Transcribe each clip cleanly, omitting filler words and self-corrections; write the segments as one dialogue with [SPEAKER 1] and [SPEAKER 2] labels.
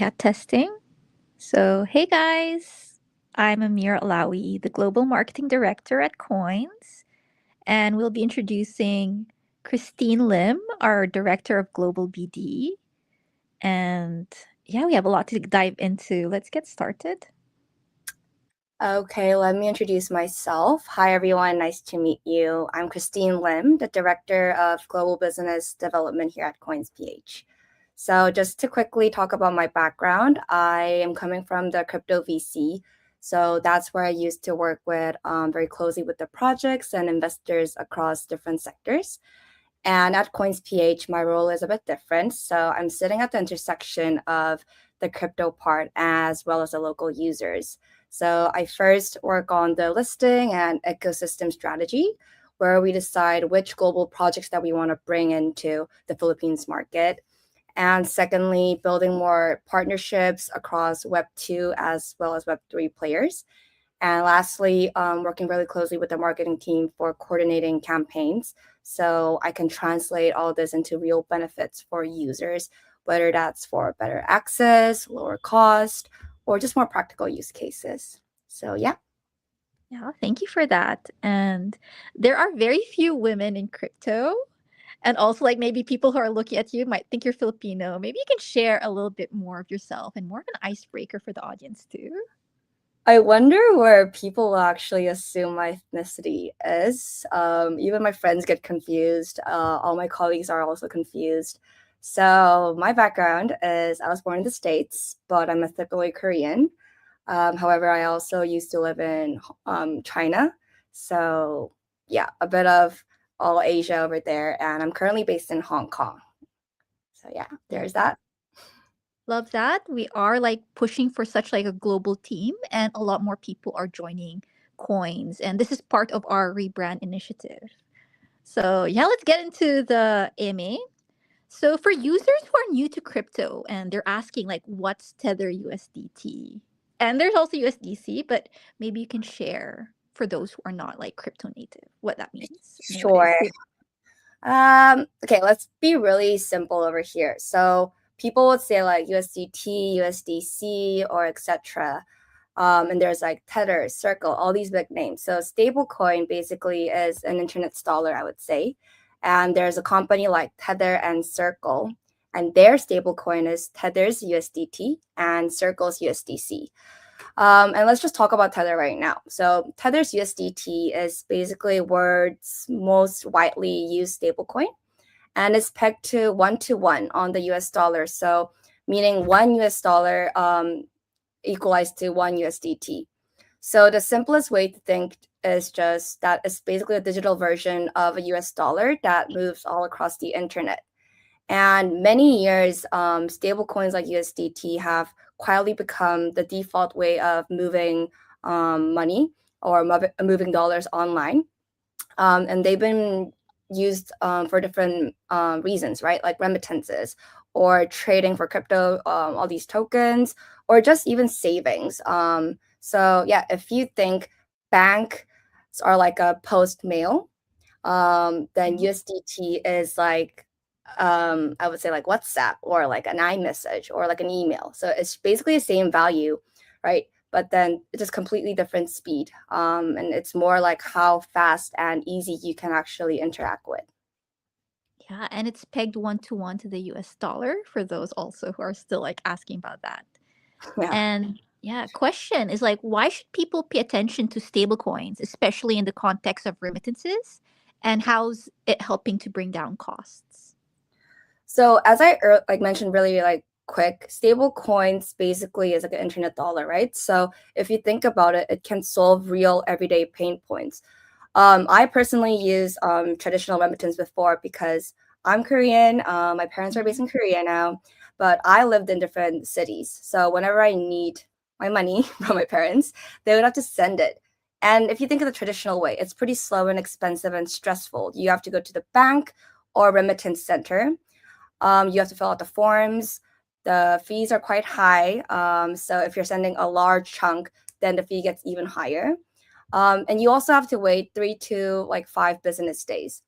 [SPEAKER 1] Yeah, testing. So, hey guys, I'm Amir Alawi, the Global Marketing Director at Coins, and we'll be introducing Christine Lim, our Director of Global BD. And yeah, we have a lot to dive into. Let's get started.
[SPEAKER 2] Okay, let me introduce myself. Hi, everyone. Nice to meet you. I'm Christine Lim, the Director of Global Business Development here at coins.ph. So, just to quickly talk about my background, I am coming from the crypto VC. So, that's where I used to work with very closely with the projects and investors across different sectors. And at coins.ph, my role is a bit different. So, I'm sitting at the intersection of the crypto part as well as the local users. So I first work on the listing and ecosystem strategy, where we decide which global projects that we want to bring into the Philippines market. And secondly, building more partnerships across Web2 as well as Web3 players. And lastly, working really closely with the marketing team for coordinating campaigns. So I can translate all this into real benefits for users, whether that's for better access, lower cost, or just more practical use cases. So yeah.
[SPEAKER 1] Yeah, thank you for that. And there are very few women in crypto. And also, like maybe people who are looking at you might think you're Filipino. Maybe you can share a little bit more of yourself and more of an icebreaker for the audience too.
[SPEAKER 2] I wonder where people actually assume my ethnicity is. Even my friends get confused. All my colleagues are also confused. So my background is I was born in the States, but I'm ethnically Korean. However, I also used to live in China. So yeah, a bit of all Asia over there. And I'm currently based in Hong Kong. So yeah,
[SPEAKER 1] Yeah.
[SPEAKER 2] there's that.
[SPEAKER 1] Love that. We are like pushing for such like a global team and a lot more people are joining coins and this is part of our rebrand initiative. So, yeah, let's get into the AMA. So, for users who are new to crypto and they're asking like what's Tether USDT? And there's also USDC, but maybe you can share for those who are not like crypto native what that means and what is
[SPEAKER 2] Sure.
[SPEAKER 1] it.
[SPEAKER 2] Okay, let's be really simple over here. So people would say like USDT, USDC, or etc. And there's like Tether, Circle, all these big names. So stablecoin basically is an internet dollar, I would say. And there's a company like Tether and Circle, and their stablecoin is Tether's USDT and Circle's USDC. And let's just talk about Tether right now. So Tether's USDT is basically world's most widely used stablecoin, and it's pegged to one on the US dollar. So meaning one US dollar equalized to one USDT. So the simplest way to think is just that it's basically a digital version of a US dollar that moves all across the internet. And many years, stable coins like USDT have quietly become the default way of moving money or moving dollars online. And they've been used for different reasons, right? Like remittances or trading for crypto, all these tokens, or just even savings. So, yeah, if you think banks are like a post mail, then
[SPEAKER 1] Mhm.
[SPEAKER 2] USDT is like I would say like WhatsApp or like an iMessage or like an email. So it's basically the same value, right? But then it's just completely different speed. And it's more like how fast and easy you can actually interact with.
[SPEAKER 1] Yeah, and it's pegged one to one to the US dollar for those also who are still like asking about that.
[SPEAKER 2] Yeah.
[SPEAKER 1] And yeah, question is like, why should people pay attention to stablecoins, especially in the context of remittances? And how's it helping to bring down costs?
[SPEAKER 2] So as I like mentioned really like quick, stable coins basically is like an internet dollar, right? So if you think about it, it can solve real everyday pain points. I personally use traditional remittance before because I'm Korean. My parents are based
[SPEAKER 1] Mhm.
[SPEAKER 2] in Korea now, but I lived in different cities. So whenever I need my money from my parents, they would have to send it. And if you think of the traditional way, it's pretty slow and expensive and stressful. You have to go to the bank or remittance center. You have to fill out the forms. The fees are quite high. So if you're sending a large chunk, then the fee gets even higher. And you also have to wait 3 to like 5 business days.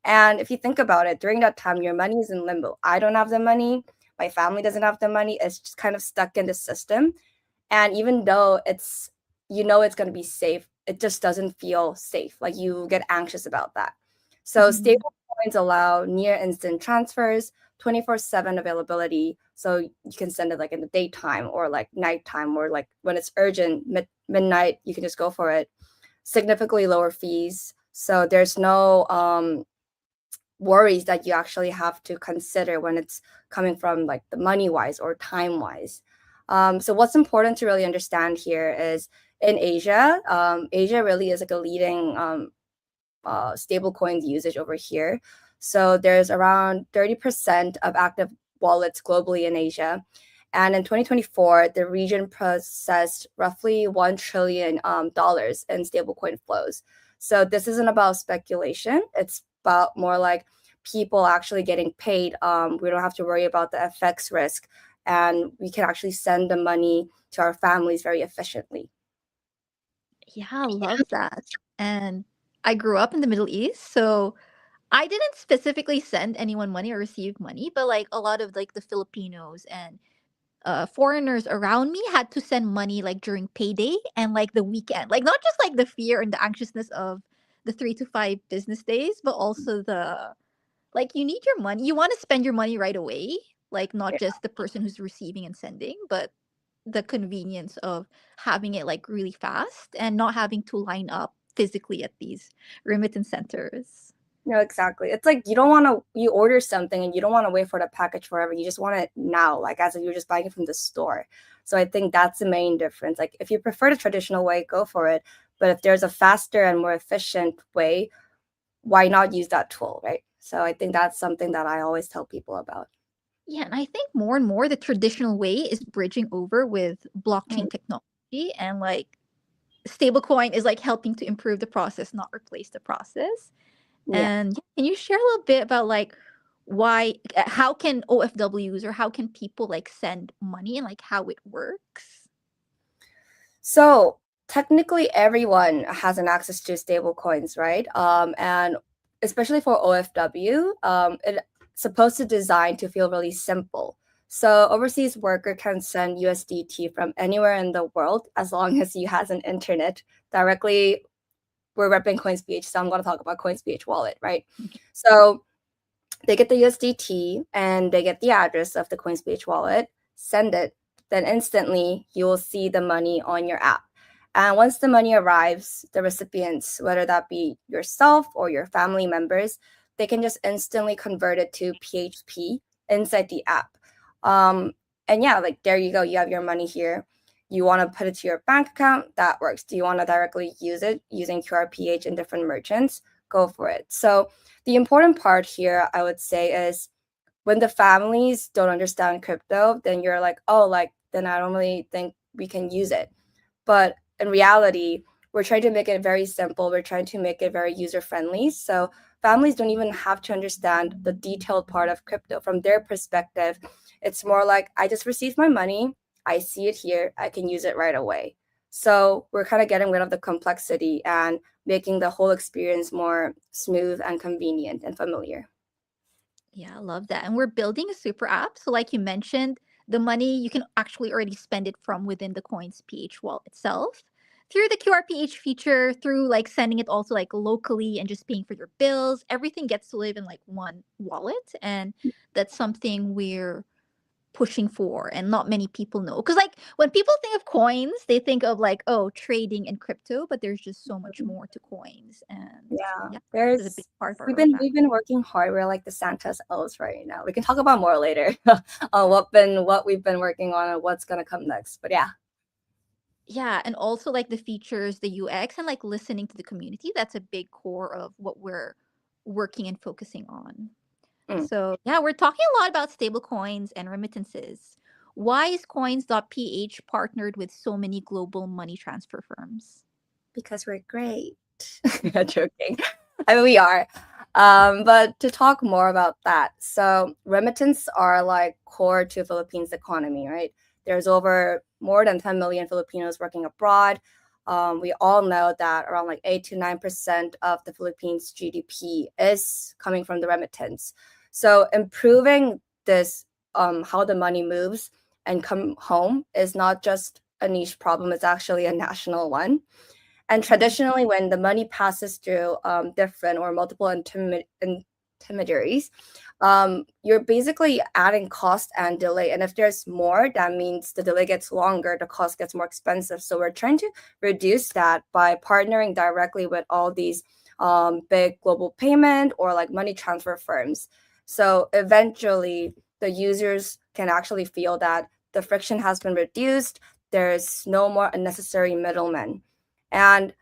[SPEAKER 2] And if you think about it, during that time, your money is in limbo. I don't have the money. my family doesn't have the money, it's just kind of stuck in the system. And even though it's, it's going to be safe, it just doesn't feel safe. Like you get anxious about that. So
[SPEAKER 1] Mhm.
[SPEAKER 2] stable coins allow near instant transfers, 24/7 availability. So you can send it like in the daytime or like nighttime, or like when it's urgent, midnight, you can just go for it. Significantly lower fees. So there's no worries that you actually have to consider when it's coming from like the money wise or time wise. So what's important to really understand here is in Asia, Asia really is like a leading stablecoin usage over here. So there's around 30% of active wallets globally in Asia. And in 2024, the region processed roughly $1 trillion dollars in stablecoin flows. So this isn't about speculation. It's about more like people actually getting paid. We don't have to worry about the FX risk, and we can actually send the money to our families very efficiently.
[SPEAKER 1] Yeah, I love that. And I grew up in the Middle East, so I didn't specifically send anyone money or receive money, but like a lot of like the Filipinos and foreigners around me had to send money like during payday and like the weekend. Like not just like the fear and the anxiousness of the 3 to 5 business days, but also the like you need your money. You want to spend your money right away, like not just the person who's receiving and sending, but the convenience of having it like really fast and not having to line up physically at these remittance centers.
[SPEAKER 2] No, exactly. It's like you don't want to, you order something and you don't want to wait for the package forever. You just want it now, like as if you're just buying it from the store. So I think that's the main difference. Like if you prefer the traditional way, go for it. But if there's a faster and more efficient way, why not use that tool, right? So I think that's something that I always tell people about.
[SPEAKER 1] Yeah, and I think more and more the traditional way is bridging over with
[SPEAKER 2] Mm,
[SPEAKER 1] blockchain technology and like stablecoin is like helping to improve the process, not replace the process.
[SPEAKER 2] yeah.
[SPEAKER 1] And yeah, can you share a little bit about like why how can OFWs or how can people like send money and like how it works?
[SPEAKER 2] So technically, everyone has an access to stable coins, right? And especially for OFW, it's supposed to design to feel really simple. So overseas worker can send USDT from anywhere in the world as long as you has an internet directly. We're repping coins.ph, so I'm going to talk about coins.ph wallet, right? So they get the USDT and they get the address of the coins.ph wallet, send it, then instantly you will see the money on your app. And once the money arrives, the recipients, whether that be yourself or your family members, they can just instantly convert it to PHP inside the app. Um, and yeah, like there you go. You have your money here. You want to put it to your bank account? That works. Do you want to directly use it using QRPH in different merchants? Go for it. So the important part here, I would say, is when the families don't understand crypto, then you're like, oh, like, then I don't really think we can use it. But in reality, we're trying to make it very simple. We're trying to make it very user friendly. So families don't even have to understand the detailed part of crypto. From their perspective, it's more like, I just received my money. I see it here. I can use it right away. So we're kind of getting rid of the complexity and making the whole experience more smooth and convenient and familiar.
[SPEAKER 1] Yeah, I love that. And we're building a super app. So, like you mentioned, the money you can actually already spend it from within the Coins PH wallet itself through the QRPH feature, through like sending it also like locally and just paying for your bills. Everything gets to live in like one wallet. And that's something we're pushing for and not many people know because like when people think of coins they think of like oh trading and crypto but there's just so much more to coins and
[SPEAKER 2] Yeah,
[SPEAKER 1] yeah this is a big
[SPEAKER 2] there's
[SPEAKER 1] part of our
[SPEAKER 2] we've been
[SPEAKER 1] roadmap.
[SPEAKER 2] we've been working hard. We're like the Santa's elves right now. We can talk about more later on what we've been working on and what's gonna come next. But yeah.
[SPEAKER 1] Yeah, and also like the features, the UX, and like listening to the community. That's a big core of what we're working and focusing on.
[SPEAKER 2] Mm,
[SPEAKER 1] So yeah, we're talking a lot about stable coins and remittances. Why is coins.ph partnered with so many global money transfer firms?
[SPEAKER 2] because we're great. Joking. I mean, we are. But to talk more about that, so remittance are like core to Philippines economy, right? There's over more than 10 million Filipinos working abroad. We all know that around like 8 to 9% of the Philippines GDP is coming from the remittance. So improving this how the money moves and come home is not just a niche problem, it's actually a national one. And
[SPEAKER 1] Mhm.
[SPEAKER 2] traditionally, when the money passes through different or multiple intermediaries, you're basically adding cost and delay. And if there's more, that means the delay gets longer, the cost gets more expensive. So we're trying to reduce that by partnering directly with all these big global payment or like money transfer firms. So eventually, the users can actually feel that the friction has been reduced. There's no more unnecessary middlemen. And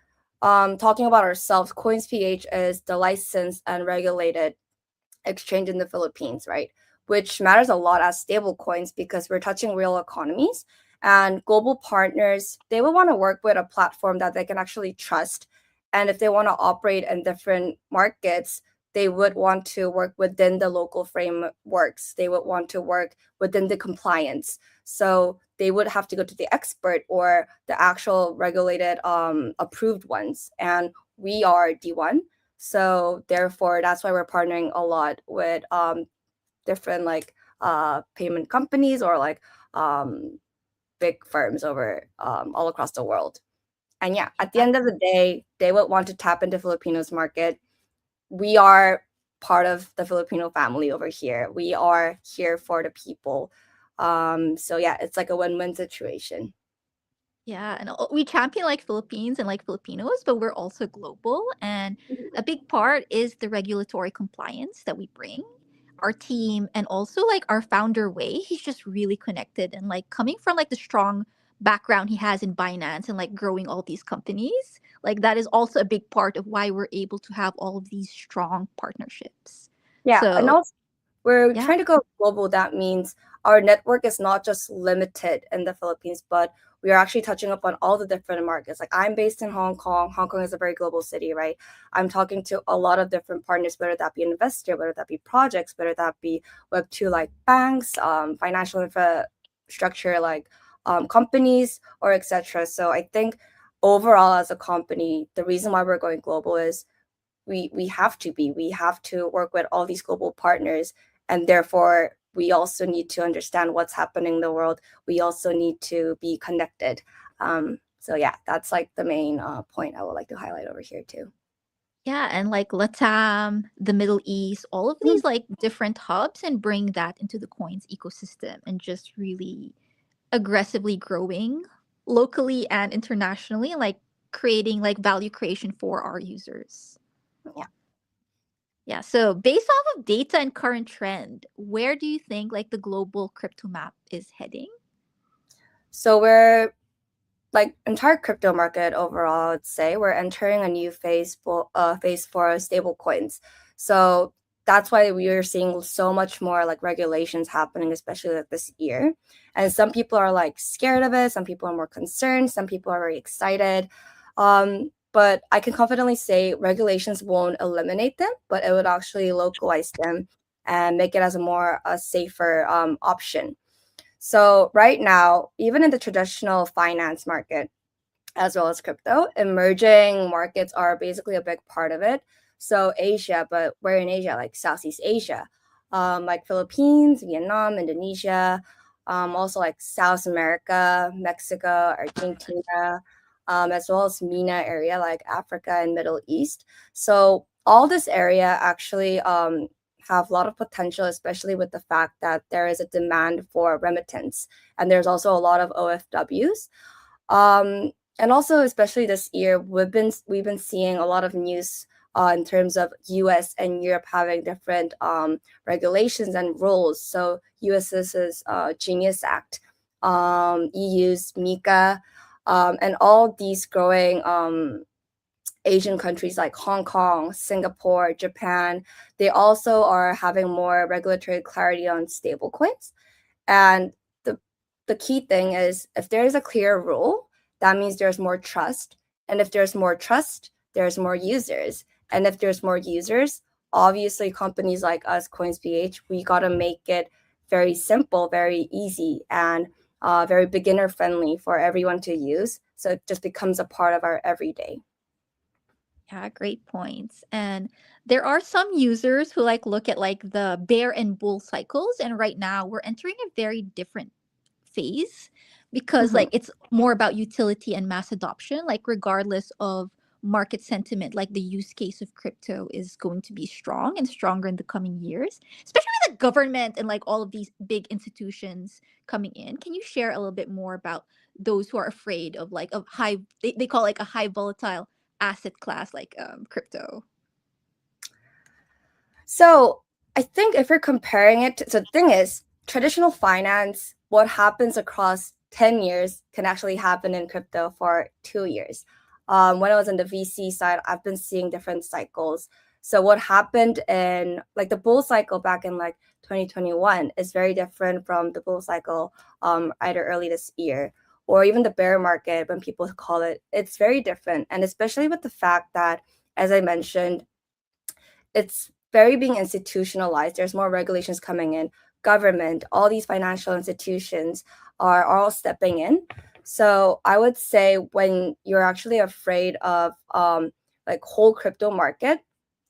[SPEAKER 2] talking about ourselves, coins.ph is the licensed and regulated exchange in the Philippines, right? Which matters a lot as stable coins because we're touching real economies. And global partners, they will want to work with a platform that they can actually trust. And if they want to operate in different markets, they would want to work within the local frameworks. They would want to work within the compliance. So they would have to go to the expert or the actual regulated approved ones. And we are D1. So therefore, that's why we're partnering a lot with different like payment companies or like um, big firms over all across the world. And yeah, at the
[SPEAKER 1] Yeah.
[SPEAKER 2] end of the day, they would want to tap into Filipinos market. We are part of the Filipino family over here. We are here for the people. So yeah, it's like a win-win situation.
[SPEAKER 1] Yeah, and we champion like Philippines and like Filipinos, but we're also global. And a big part is the regulatory compliance that we bring. Our team and also like our founder Wei, he's just really connected and like coming from like the strong background he has in Binance and like growing all these companies. Like that is also a big part of why we're able to have all of these strong partnerships.
[SPEAKER 2] Yeah, and
[SPEAKER 1] So
[SPEAKER 2] also we're
[SPEAKER 1] yeah.
[SPEAKER 2] trying to go global. That means our network is not just limited in the Philippines, but we are actually touching up on all the different markets. Like I'm based in Hong Kong. Hong Kong is a very global city, right? I'm talking to a lot of different partners, whether that be investor, whether that be projects, whether that be Web2 like banks, financial infrastructure like companies, or etc. So I think overall as a company, the reason why we're going global is we have to work with all these global partners, and therefore we also need to understand what's happening in the world. We also need to be connected. So yeah, that's like the main point I would like to highlight over here too.
[SPEAKER 1] Yeah, and like Latam, the Middle East, all of
[SPEAKER 2] Mhm.
[SPEAKER 1] these like different hubs and bring that into the coins ecosystem and just really aggressively growing locally and internationally, like creating like value creation for our users.
[SPEAKER 2] Yeah,
[SPEAKER 1] Yeah, so based off of data and current trend, where do you think like the global crypto map is heading?
[SPEAKER 2] so we're like entire crypto market overall, I'd say we're entering a new phase for stable coins. So that's why we are seeing so much more like regulations happening, especially like this year. And some people are like scared of it, some people are more concerned, some people are very excited. But I can confidently say regulations won't eliminate them, but it would actually localize them and make it as a more safer option. So right now, even in the traditional finance market, as well as crypto, emerging markets are basically a big part of it. So Asia, but we're in Asia, like Southeast Asia, like Philippines, Vietnam, Indonesia, also like South America, Mexico, Argentina, as well as MENA area like Africa and Middle East. So all this area actually have a lot of potential, especially with the fact that there is a demand for remittance, and there's also a lot of OFWs. And also, especially this year, we've been seeing a lot of news in terms of U.S. and Europe having different regulations and rules. So U.S.'s is Genius Act, EU's MiCA, and all these growing Asian countries like Hong Kong, Singapore, Japan. They also are having more regulatory clarity on stablecoins. And the the key thing is if there is a clear rule, that means there's more trust. And if there's more trust, there's more users. And if there's more users, obviously companies like us, coins.ph, we gotta make it very simple, very easy, and very beginner friendly for everyone to use. So it just becomes a part of our everyday.
[SPEAKER 1] Yeah, great points. And there are some users who like look at like the bear and bull cycles, and right now we're entering a very different phase because
[SPEAKER 2] Mhm.
[SPEAKER 1] like it's more about utility and mass adoption, like regardless of market sentiment, like the use case of crypto is going to be strong and stronger in the coming years, especially with the government and like all of these big institutions coming in. Can you share a little bit more about those who are afraid of like of high, they call it like a high volatile asset class like crypto?
[SPEAKER 2] So I think if you're comparing it, so the thing is, traditional finance, what happens across 10 years can actually happen in crypto for 2 years. When I was on the VC side, I've been seeing different cycles. So what happened in like the bull cycle back in like 2021 is very different from the bull cycle either early this year or even the bear market when people call it. It's very different. And especially with the fact that, as I mentioned, it's very being institutionalized. There's more regulations coming in. Government, all these financial institutions are all stepping in. So I would say when you're actually afraid of like whole crypto market,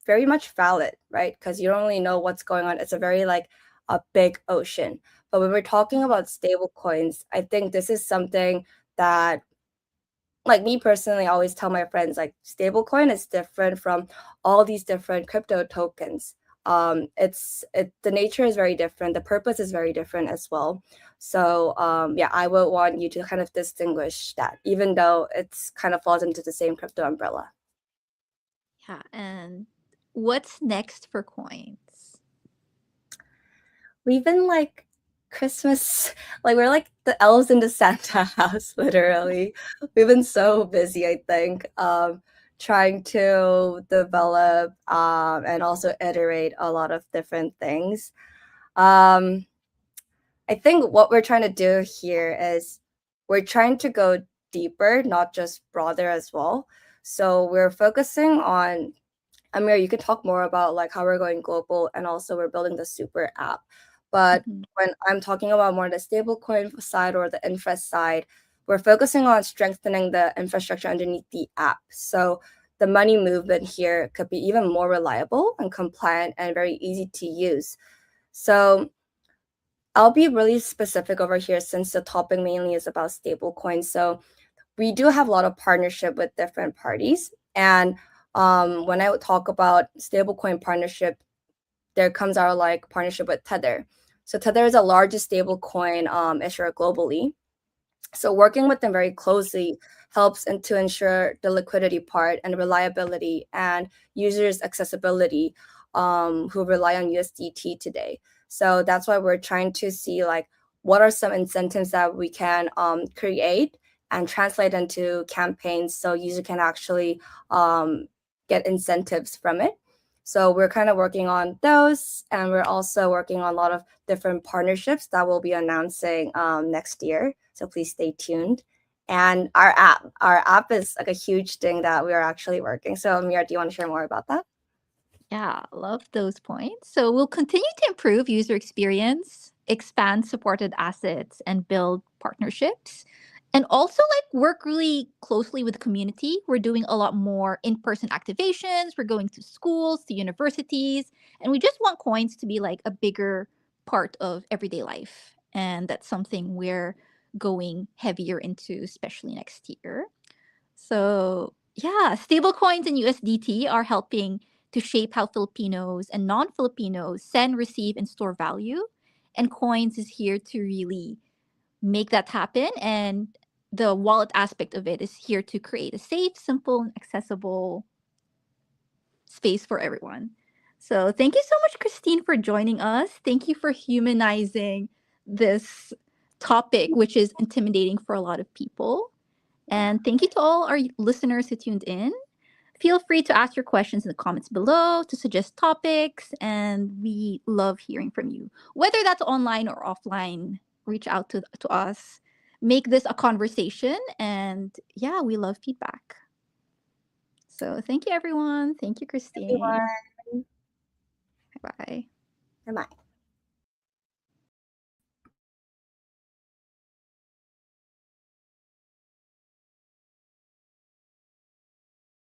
[SPEAKER 2] very much valid, right? Because you don't really know what's going on. It's a very like a big ocean. But when we're talking about stable coins, I think this is something that like me personally, I always tell my friends like stablecoin is different from all these different crypto tokens. The nature is very different, the purpose is very different as well. So yeah, I would want you to kind of distinguish that, even though it's kind of falls into the same crypto umbrella.
[SPEAKER 1] Yeah, and what's next for coins?
[SPEAKER 2] We've been like Christmas, like we're like the elves in the Santa house, literally. We've been so busy, I think, trying to develop and also iterate a lot of different things. Um, I think what we're trying to do here is we're trying to go deeper, not just broader as well. So we're focusing on Amir, you could talk more about like how we're going global and also we're building the super app. But
[SPEAKER 1] Mhm.
[SPEAKER 2] when I'm talking about more the stablecoin side or the infra side, we're focusing on strengthening the infrastructure underneath the app. So the money movement here could be even more reliable and compliant and very easy to use. So I'll be really specific over here since the topic mainly is about stablecoins. So we do have a lot of partnership with different parties. And when I would talk about stablecoin partnership, there comes our like partnership with Tether. So Tether is the largest stablecoin issuer globally. So working with them very closely helps to ensure the liquidity part and reliability and users accessibility who rely on USDT today. So that's why we're trying to see like what are some incentives that we can create and translate into campaigns so user can actually get incentives from it. So we're kind of working on those, and we're also working on a lot of different partnerships that we'll be announcing next year. So please stay tuned. And our app is like a huge thing that we are actually working. So Mira, do you want to share more about that?
[SPEAKER 1] Yeah, love those points. So we'll continue to improve user experience, expand supported assets, and build partnerships. And also like work really closely with the community. We're doing a lot more in-person activations. We're going to schools, to universities, and we just want coins to be like a bigger part of everyday life. And that's something we're going heavier into, especially next year. So, yeah, stablecoins and USDT are helping to shape how Filipinos and non Filipinos send, receive, and store value. And coins is here to really make that happen. And the wallet aspect of it is here to create a safe, simple, and accessible space for everyone. So, thank you so much, Christine, for joining us. Thank you for humanizing this topic, which is intimidating for a lot of people.
[SPEAKER 2] Yeah.
[SPEAKER 1] And thank you to all our listeners who tuned in. Feel free to ask your questions in the comments below, to suggest topics, and we love hearing from you. Whether that's online or offline, reach out to us. Make this a conversation, and yeah, we love feedback. So thank you, everyone. Thank you, Christine.
[SPEAKER 2] Everyone.
[SPEAKER 1] Bye.
[SPEAKER 2] Bye.